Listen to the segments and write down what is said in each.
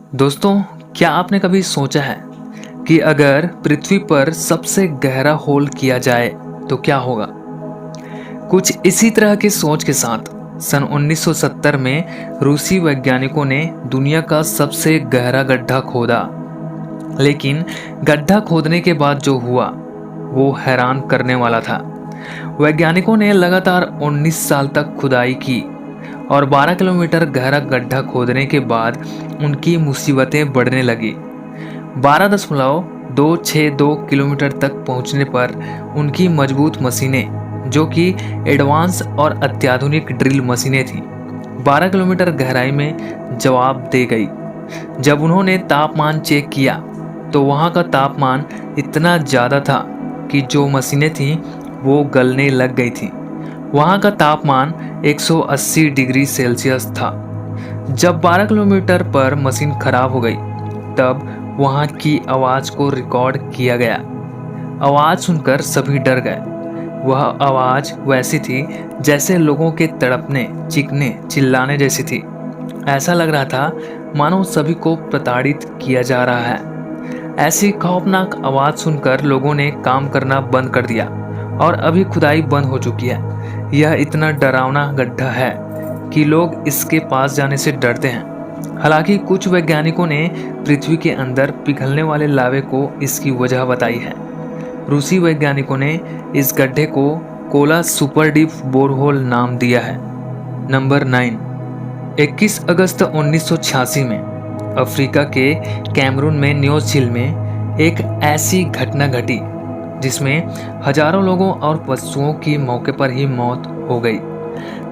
दोस्तों, क्या आपने कभी सोचा है कि अगर पृथ्वी पर सबसे गहरा होल किया जाए तो क्या होगा? कुछ इसी तरह की सोच के साथ सन 1970 में रूसी वैज्ञानिकों ने दुनिया का सबसे गहरा गड्ढा खोदा। लेकिन गड्ढा खोदने के बाद जो हुआ वो हैरान करने वाला था। वैज्ञानिकों ने लगातार 19 साल तक खुदाई की और 12 किलोमीटर गहरा गड्ढा खोदने के बाद उनकी मुसीबतें बढ़ने लगी। 12.262 किलोमीटर तक पहुंचने पर उनकी मजबूत मशीनें, जो कि एडवांस और अत्याधुनिक ड्रिल मशीनें थीं, 12 किलोमीटर गहराई में जवाब दे गई। जब उन्होंने तापमान चेक किया तो वहां का तापमान इतना ज़्यादा था कि जो मशीनें थीं वो गलने लग गई थीं। वहां का तापमान 180 डिग्री सेल्सियस था। जब 12 किलोमीटर पर मशीन खराब हो गई तब वहां की आवाज़ को रिकॉर्ड किया गया। आवाज़ सुनकर सभी डर गए। वह आवाज़ वैसी थी जैसे लोगों के तड़पने, चीखने, चिल्लाने जैसी थी। ऐसा लग रहा था मानो सभी को प्रताड़ित किया जा रहा है। ऐसी खौफनाक आवाज़ सुनकर लोगों ने काम करना बंद कर दिया और अभी खुदाई बंद हो चुकी है। यह इतना डरावना गड्ढा है कि लोग इसके पास जाने से डरते हैं। हालांकि कुछ वैज्ञानिकों ने पृथ्वी के अंदर पिघलने वाले लावे को इसकी वजह बताई है। रूसी वैज्ञानिकों ने इस गड्ढे को कोला सुपर डीप बोरहोल नाम दिया है। नंबर 9। 21 अगस्त 1986 में अफ्रीका के कैमरून में न्योस झील में एक ऐसी घटना घटी जिसमें हजारों लोगों और पशुओं की मौके पर ही मौत हो गई।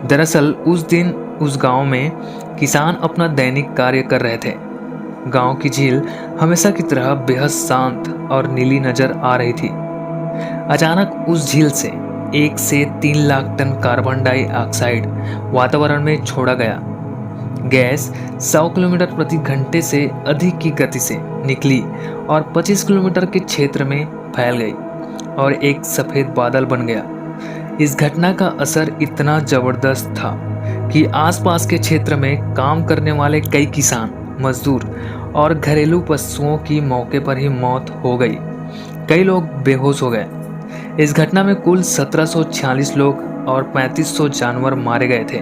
दरअसल उस दिन उस गांव में किसान अपना दैनिक कार्य कर रहे थे। गांव की झील हमेशा की तरह बेहद शांत और नीली नजर आ रही थी। अचानक उस झील से 1 से 3 लाख टन कार्बन डाइऑक्साइड वातावरण में छोड़ा गया। गैस 100 किलोमीटर प्रति घंटे से अधिक की गति से निकली और 25 किलोमीटर के क्षेत्र में फैल गई और एक सफेद बादल बन गया। इस घटना का असर इतना जबरदस्त था कि आसपास के क्षेत्र में काम करने वाले कई किसान, मजदूर और घरेलू पशुओं की मौके पर ही मौत हो गई। कई लोग बेहोश हो गए। इस घटना में कुल 1746 लोग और 3500 जानवर मारे गए थे।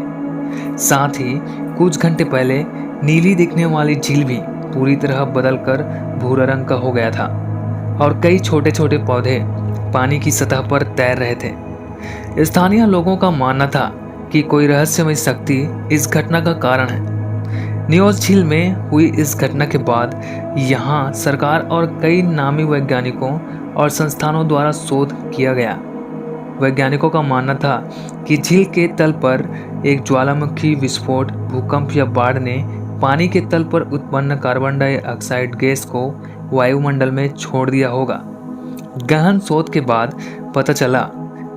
साथ ही कुछ घंटे पहले नीली दिखने वाली झील भी पूरी तरह बदलकर भूरा रंग का हो गया था और कई छोटे छोटे पौधे पानी की सतह पर तैर रहे थे। स्थानीय लोगों का मानना था कि कोई रहस्यमय शक्ति इस घटना का कारण है। न्योस झील में हुई इस घटना के बाद यहाँ सरकार और कई नामी वैज्ञानिकों और संस्थानों द्वारा शोध किया गया। वैज्ञानिकों का मानना था कि झील के तल पर एक ज्वालामुखी विस्फोट, भूकंप या बाढ़ ने पानी के तल पर उत्पन्न कार्बन डाइऑक्साइड गैस को वायुमंडल में छोड़ दिया होगा। गहन शोध के बाद पता चला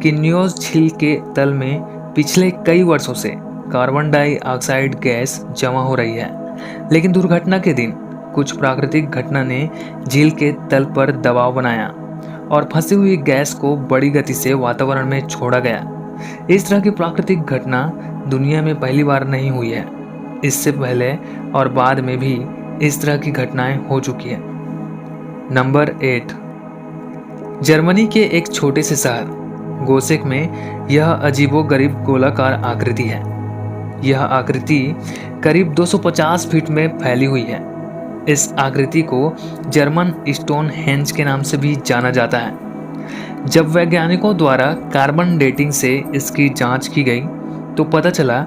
कि न्योस झील के तल में पिछले कई वर्षों से कार्बन डाइऑक्साइड गैस जमा हो रही है। लेकिन दुर्घटना के दिन कुछ प्राकृतिक घटना ने झील के तल पर दबाव बनाया और फंसी हुई गैस को बड़ी गति से वातावरण में छोड़ा गया। इस तरह की प्राकृतिक घटना दुनिया में पहली बार नहीं हुई है। इससे पहले और बाद में भी इस तरह की घटनाएं हो चुकी है। नंबर 8। जर्मनी के एक छोटे से शहर गोसेक में यह अजीबोगरीब गोलाकार आकृति है। यह आकृति करीब 250 फीट में फैली हुई है। इस आकृति को जर्मन स्टोनहेंज के नाम से भी जाना जाता है। जब वैज्ञानिकों द्वारा कार्बन डेटिंग से इसकी जांच की गई तो पता चला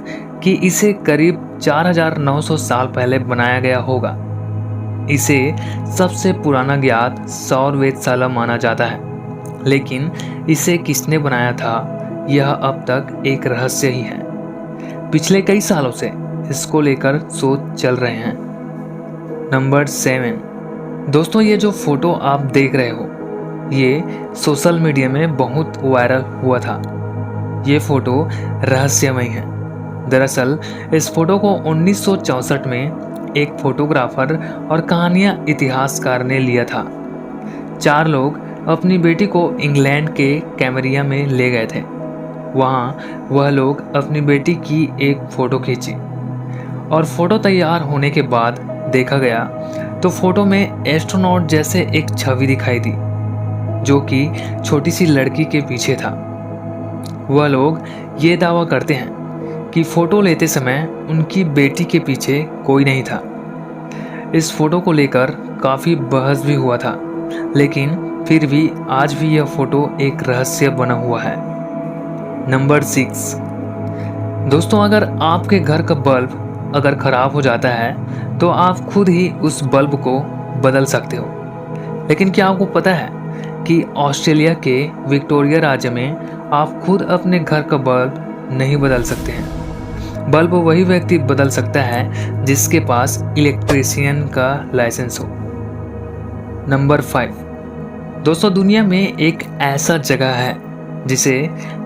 कि इसे करीब 4900 साल पहले बनाया गया होगा। इसे सबसे पुराना ज्ञात सौर वेधशाला माना जाता है, लेकिन इसे किसने बनाया था यह अब तक एक रहस्य ही है। पिछले कई सालों से इसको लेकर शोध चल रहे हैं। नंबर 7। दोस्तों, ये जो फोटो आप देख रहे हो ये सोशल मीडिया में बहुत वायरल हुआ था। ये फोटो रहस्यमय है। दरअसल इस फोटो को 1964 में एक फोटोग्राफर और कहानियां इतिहासकार ने लिया था। 4 लोग अपनी बेटी को इंग्लैंड के कैमरिया में ले गए थे। वहाँ वह लोग अपनी बेटी की एक फ़ोटो खींची और फोटो तैयार होने के बाद देखा गया तो फोटो में एस्ट्रोनॉट जैसे एक छवि दिखाई दी जो कि छोटी सी लड़की के पीछे था। वह लोग ये दावा करते हैं कि फोटो लेते समय उनकी बेटी के पीछे कोई नहीं था। इस फोटो को लेकर काफ़ी बहस भी हुआ था, लेकिन फिर भी आज भी यह फोटो एक रहस्य बना हुआ है। नंबर 6। दोस्तों, अगर आपके घर का बल्ब अगर ख़राब हो जाता है तो आप खुद ही उस बल्ब को बदल सकते हो। लेकिन क्या आपको पता है कि ऑस्ट्रेलिया के विक्टोरिया राज्य में आप खुद अपने घर का बल्ब नहीं बदल सकते हैं। बल्ब वही व्यक्ति बदल सकता है जिसके पास इलेक्ट्रीशियन का लाइसेंस हो। नंबर 5। दोस्तों, दुनिया में एक ऐसा जगह है जिसे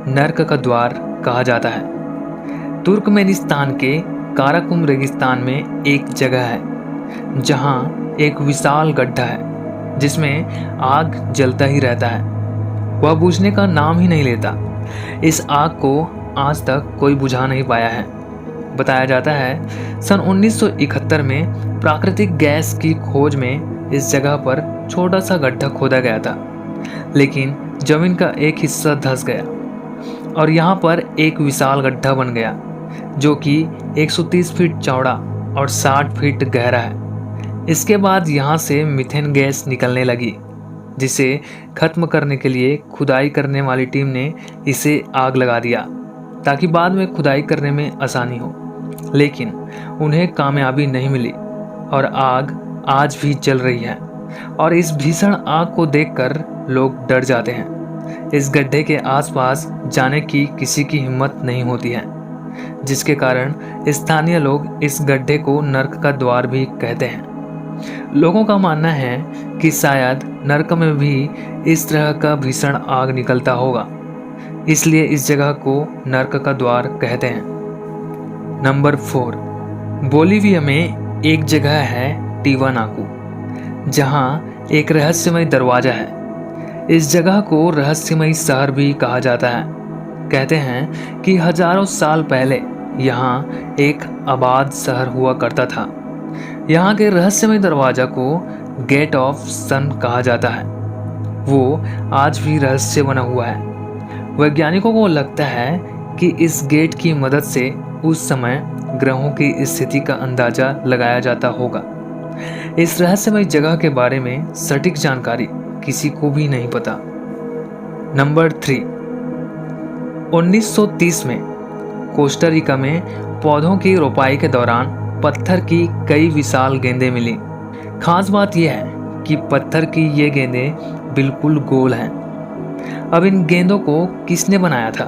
नर्क का द्वार कहा जाता है। तुर्कमेनिस्तान के काराकुम रेगिस्तान में एक जगह है जहां एक विशाल गड्ढा है जिसमें आग जलता ही रहता है। वह बुझने का नाम ही नहीं लेता। इस आग को आज तक कोई बुझा नहीं पाया है। बताया जाता है सन 1971 में प्राकृतिक गैस की खोज में इस जगह पर छोटा सा गड्ढा खोदा गया था, लेकिन जमीन का एक हिस्सा धंस गया और यहाँ पर एक विशाल गड्ढा बन गया जो कि 130 फीट चौड़ा और 60 फीट गहरा है। इसके बाद यहाँ से मीथेन गैस निकलने लगी, जिसे खत्म करने के लिए खुदाई करने वाली टीम ने इसे आग लगा दिया ताकि बाद में खुदाई करने में आसानी हो। लेकिन उन्हें कामयाबी नहीं मिली और आग आज भी जल रही है और इस भीषण आग को देखकर लोग डर जाते हैं। इस गड्ढे के आसपास जाने की किसी की हिम्मत नहीं होती है, जिसके कारण स्थानीय लोग इस गड्ढे को नर्क का द्वार भी कहते हैं। लोगों का मानना है कि शायद नर्क में भी इस तरह का भीषण आग निकलता होगा, इसलिए इस जगह को नर्क का द्वार कहते हैं। नंबर 4। बोलिविया में एक जगह है टिवानाकू, जहां एक रहस्यमय दरवाजा है। इस जगह को रहस्यमय शहर भी कहा जाता है। कहते हैं कि हजारों साल पहले यहाँ एक आबाद शहर हुआ करता था। यहाँ के रहस्यमय दरवाजा को गेट ऑफ सन कहा जाता है। वो आज भी रहस्य बना हुआ है। वैज्ञानिकों को लगता है कि इस गेट की मदद से उस समय ग्रहों की स्थिति का अंदाजा लगाया जाता होगा। इस रहस्यमय जगह के बारे में सटीक जानकारी किसी को भी नहीं पता। नंबर 3। 1930 में कोस्टारिका में पौधों की रोपाई के दौरान पत्थर की कई विशाल गेंदें मिली। खास बात यह है कि पत्थर की ये गेंदें बिल्कुल गोल हैं। अब इन गेंदों को किसने बनाया था,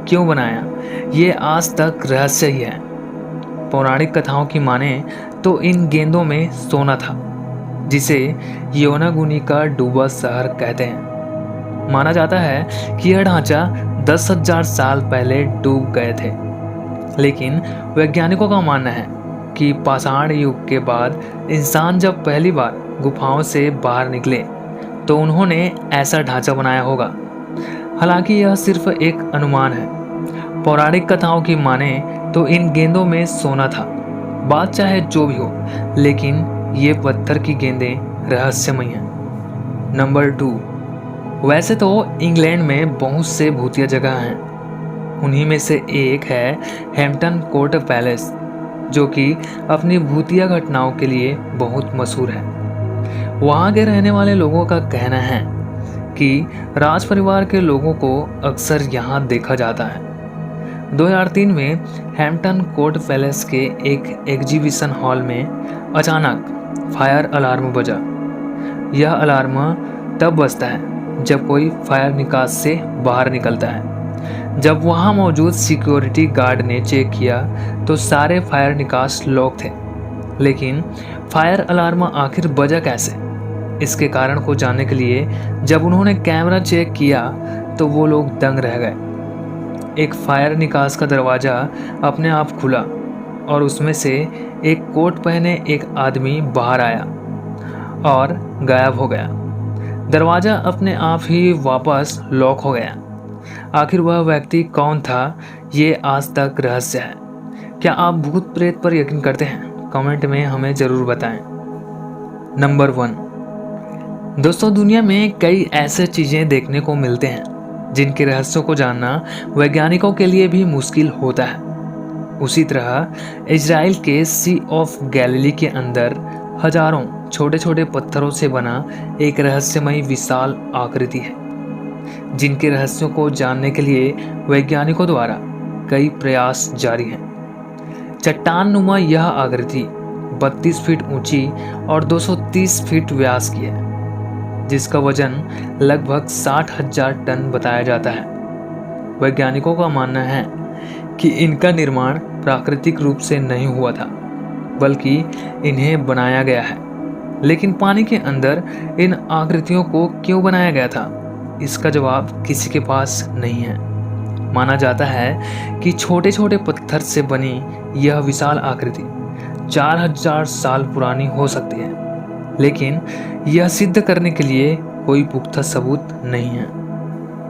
क्यों बनाया, ये आज तक रहस्य ही है। पौराणिक कथाओं की माने तो इन गेंदों में सोना था, जिसे योनागुनी का डूबा शहर कहते हैं। माना जाता है कि यह ढांचा 10,000 साल पहले डूब गए थे, लेकिन वैज्ञानिकों का मानना है कि पाषाण युग के बाद इंसान जब पहली बार गुफाओं से बाहर निकले तो उन्होंने ऐसा ढांचा बनाया होगा। हालांकि यह सिर्फ एक अनुमान है। पौराणिक कथाओं की माने तो इन गेंदों में सोना था। बात चाहे जो भी हो, लेकिन ये पत्थर की गेंदें रहस्यमय हैं। नंबर 2। वैसे तो इंग्लैंड में बहुत से भूतिया जगह हैं। उन्हीं में से एक है हैम्पटन कोर्ट पैलेस, जो कि अपनी भूतिया घटनाओं के लिए बहुत मशहूर है। वहाँ के रहने वाले लोगों का कहना है कि राज परिवार के लोगों को अक्सर यहाँ देखा जाता है। 2003 में हैम्पटन कोर्ट पैलेस के एक एग्जीबिशन हॉल में अचानक फायर अलार्म बजा। यह अलार्म तब बजता है जब कोई फायर निकास से बाहर निकलता है। जब वहां मौजूद सिक्योरिटी गार्ड ने चेक किया तो सारे फायर निकास लॉक थे। लेकिन फायर अलार्म आखिर बजा कैसे, इसके कारण को जानने के लिए जब उन्होंने कैमरा चेक किया तो वो लोग दंग रह गए। एक फायर निकास का दरवाज़ा अपने आप खुला और उसमें से एक कोट पहने एक आदमी बाहर आया और गायब हो गया। दरवाज़ा अपने आप ही वापस लॉक हो गया। आखिर वह व्यक्ति कौन था, ये आज तक रहस्य है। क्या आप भूत प्रेत पर यकीन करते हैं? कमेंट में हमें ज़रूर बताएं। नंबर 1, दोस्तों दुनिया में कई ऐसे चीज़ें देखने को मिलते हैं जिनके रहस्यों को जानना वैज्ञानिकों के लिए भी मुश्किल होता है। उसी तरह इजराइल के सी ऑफ गैलिली के अंदर हजारों छोटे छोटे पत्थरों से बना एक रहस्यमयी विशाल आकृति है, जिनके रहस्यों को जानने के लिए वैज्ञानिकों द्वारा कई प्रयास जारी हैं। चट्टान नुमा यह आकृति 32 फीट ऊंची और 230 फीट व्यास की है, जिसका वजन लगभग 60,000 टन बताया जाता है। वैज्ञानिकों का मानना है कि इनका निर्माण प्राकृतिक रूप से नहीं हुआ था, बल्कि इन्हें बनाया गया है। लेकिन पानी के अंदर इन आकृतियों को क्यों बनाया गया था, इसका जवाब किसी के पास नहीं है। माना जाता है कि छोटे छोटे पत्थर से बनी यह विशाल आकृति 4000 साल पुरानी हो सकती है, लेकिन यह सिद्ध करने के लिए कोई पुख्ता सबूत नहीं है।